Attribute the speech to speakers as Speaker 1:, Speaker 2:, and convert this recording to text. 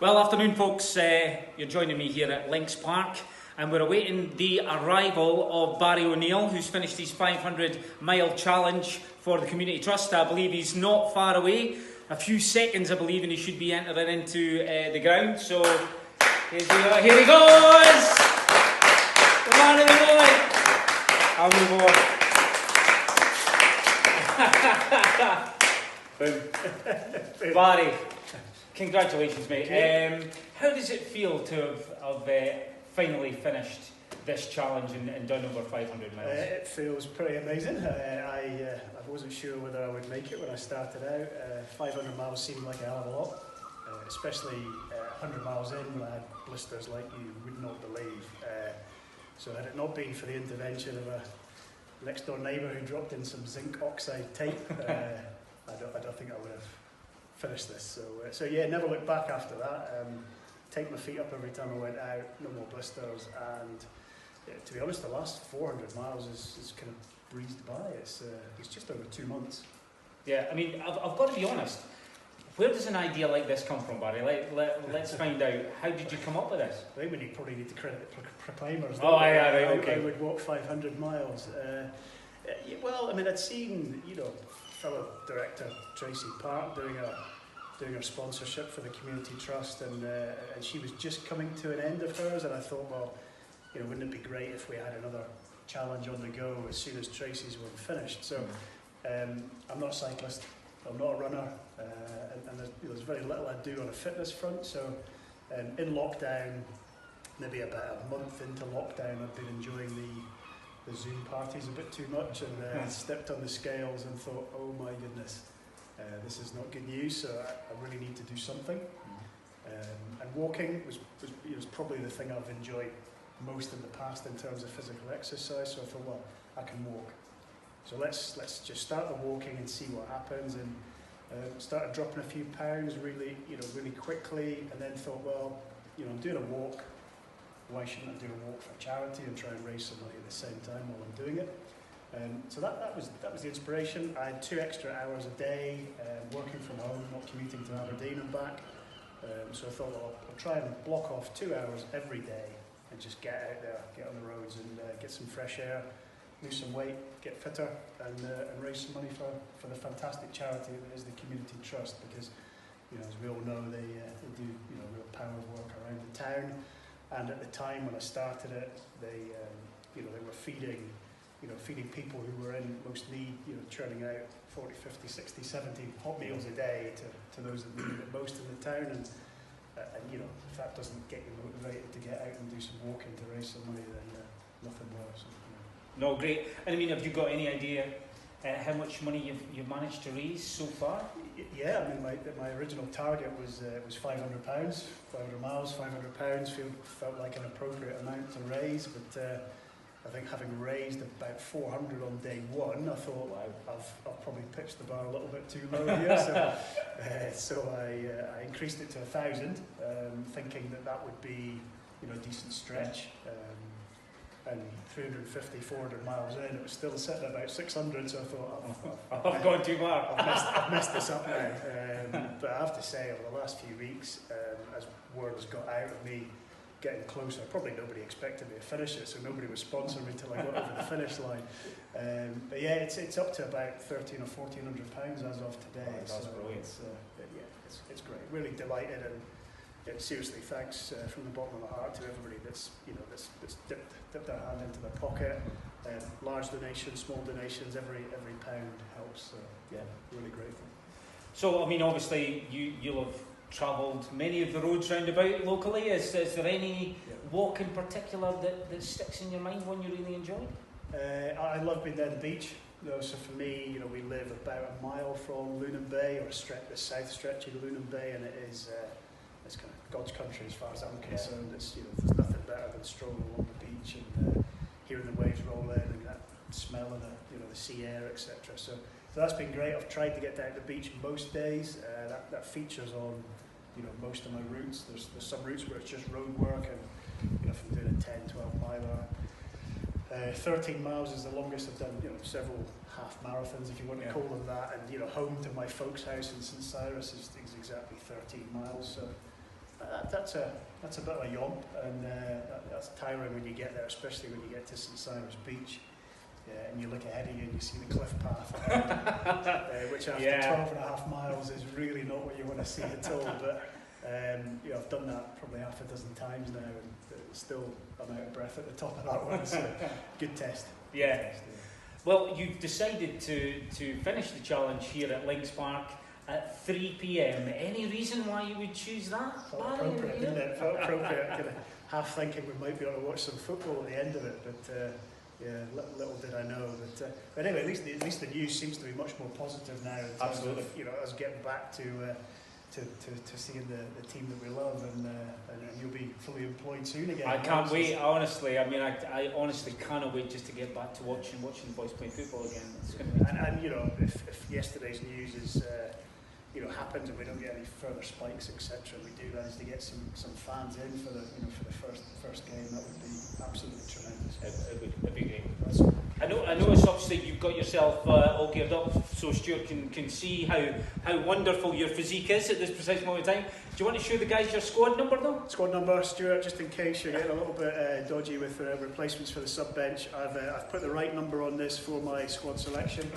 Speaker 1: Well, afternoon folks, you're joining me here at Links Park and we're awaiting the arrival of Barry O'Neill, who's finished his 500 mile challenge for the Community Trust. I believe he's not far away, a few seconds I believe, and he should be entering into the ground. So here he goes! The man of the boy! How many more? Boom. Barry. Congratulations, mate. How does it feel to have finally finished this challenge and done over 500 miles?
Speaker 2: It feels pretty amazing. I wasn't sure whether I would make it when I started out. 500 miles seemed like a hell of a lot, especially 100 miles in when I had blisters like you would not believe. So had it not been for the intervention of a next door neighbour who dropped in some zinc oxide tape, I don't think I would have finished this. So yeah, never looked back after that. Take my feet up every time I went out, no more blisters, and to be honest, the last 400 miles is kind of breezed by. It's just over 2 months.
Speaker 1: Yeah, I mean, I've got to be honest. Where does an idea like this come from, Barry? Let's find out. How did you come up with this?
Speaker 2: I think we probably need to credit the proclaimers.
Speaker 1: Oh, yeah, right, okay.
Speaker 2: I would walk 500 miles. Well, I mean, I'd seen, fellow director Tracy Park doing her sponsorship for the Community Trust, and she was just coming to an end of hers, and I thought, well, wouldn't it be great if we had another challenge on the go as soon as Tracy's one finished? So I'm not a cyclist, I'm not a runner, and there's very little I do on a fitness front. So in lockdown, maybe about a month into lockdown, I've been enjoying the Zoom parties a bit too much, and stepped on the scales and thought, oh my goodness, this is not good news, so I really need to do something. And walking was probably the thing I've enjoyed most in the past in terms of physical exercise, so I thought, well, I can walk. So let's just start the walking and see what happens, and started dropping a few pounds really quickly, and then thought, well, I'm doing a walk, why shouldn't I do a walk for charity and try and raise some money at the same time while I'm doing it? So that was the inspiration. I had 2 extra hours a day working from home, not commuting to Aberdeen and back. So I thought, well, I'll try and block off 2 hours every day and just get out there, get on the roads and get some fresh air, lose some weight, get fitter, and raise some money for the fantastic charity that is the Community Trust, because as we all know, they do real power work around the town. And at the time when I started it, they were feeding people who were in most need, churning out 40, 50, 60, 70 hot meals a day to those that needed it most in the town. And if that doesn't get you motivated to get out and do some walking to raise some money, then nothing more. So,
Speaker 1: No, great. And I mean, have you got any idea how much money you've managed to raise so far?
Speaker 2: Yeah, I mean, my original target was £500, 500 miles, £500. Felt like an appropriate amount to raise, but I think having raised about 400 on day one, I thought, wow, I've probably pitched the bar a little bit too low here. So I increased it to 1,000, thinking that would be a decent stretch. And 350, 400 miles in, it was still sitting at about 600, so I thought,
Speaker 1: I've gone too far.
Speaker 2: I've messed this up now. But I have to say, over the last few weeks, as word has got out of me getting closer, probably nobody expected me to finish it, so nobody was sponsoring me until I got over the finish line. But yeah, it's up to about £1,300 or £1,400 as of today.
Speaker 1: Oh, that's brilliant.
Speaker 2: It's great. Really delighted, and seriously, thanks from the bottom of my heart to everybody that's dipped their hand into their pocket. Large donations, small donations, every pound helps. So yeah, really grateful.
Speaker 1: So I mean, obviously you'll have travelled many of the roads round about locally. Is there any walk in particular that sticks in your mind, one you really enjoyed?
Speaker 2: I love being down the beach. So for me, we live about a mile from Lunan Bay, or the south stretch of Lunan Bay, and it's kind of God's country as far as I'm concerned. It's there's nothing better than strolling along the beach and hearing the waves roll in and that smell of the sea air, etc. So that's been great. I've tried to get down to the beach most days. That features on most of my routes. There's some routes where it's just road work, and if I'm doing a 10, 12 miler, 13 miles is the longest I've done. Several half marathons, if you want to call them that, and home to my folks' house in St Cyrus is exactly 13 miles. So that's a bit of a yomp, and that's tiring when you get there, especially when you get to St Cyrus Beach. And you look ahead of you and you see the cliff path ahead, which after 12.5 miles is really not what you want to see at all. But I've done that probably half a dozen times now, and still I'm out of breath at the top of that one. So good test.
Speaker 1: Yeah.
Speaker 2: Good test,
Speaker 1: Well, you've decided to finish the challenge here at Links Park at 3 p.m. Any reason why you would choose that?
Speaker 2: Felt appropriate, didn't it? Felt appropriate. Kind of half thinking we might be able to watch some football at the end of it, but. Little did I know, but anyway, at least the news seems to be much more positive now. In terms of, us getting back to seeing the team that we love, and you'll be fully employed soon again.
Speaker 1: I can't wait. Honestly, I honestly cannot wait just to get back to watching the boys play football again. It's going to be
Speaker 2: and if yesterday's news is happens and we don't get any further spikes, etc., we do manage to get some fans in for the first game. That would be absolutely tremendous.
Speaker 1: It'd be great. I know it's obviously you've got yourself all geared up so Stuart can see how wonderful your physique is at this precise moment in time. Do you want to show the guys your squad number though?
Speaker 2: Squad number, Stuart, just in case you're getting a little bit dodgy with replacements for the sub bench. I've put the right number on this for my squad selection.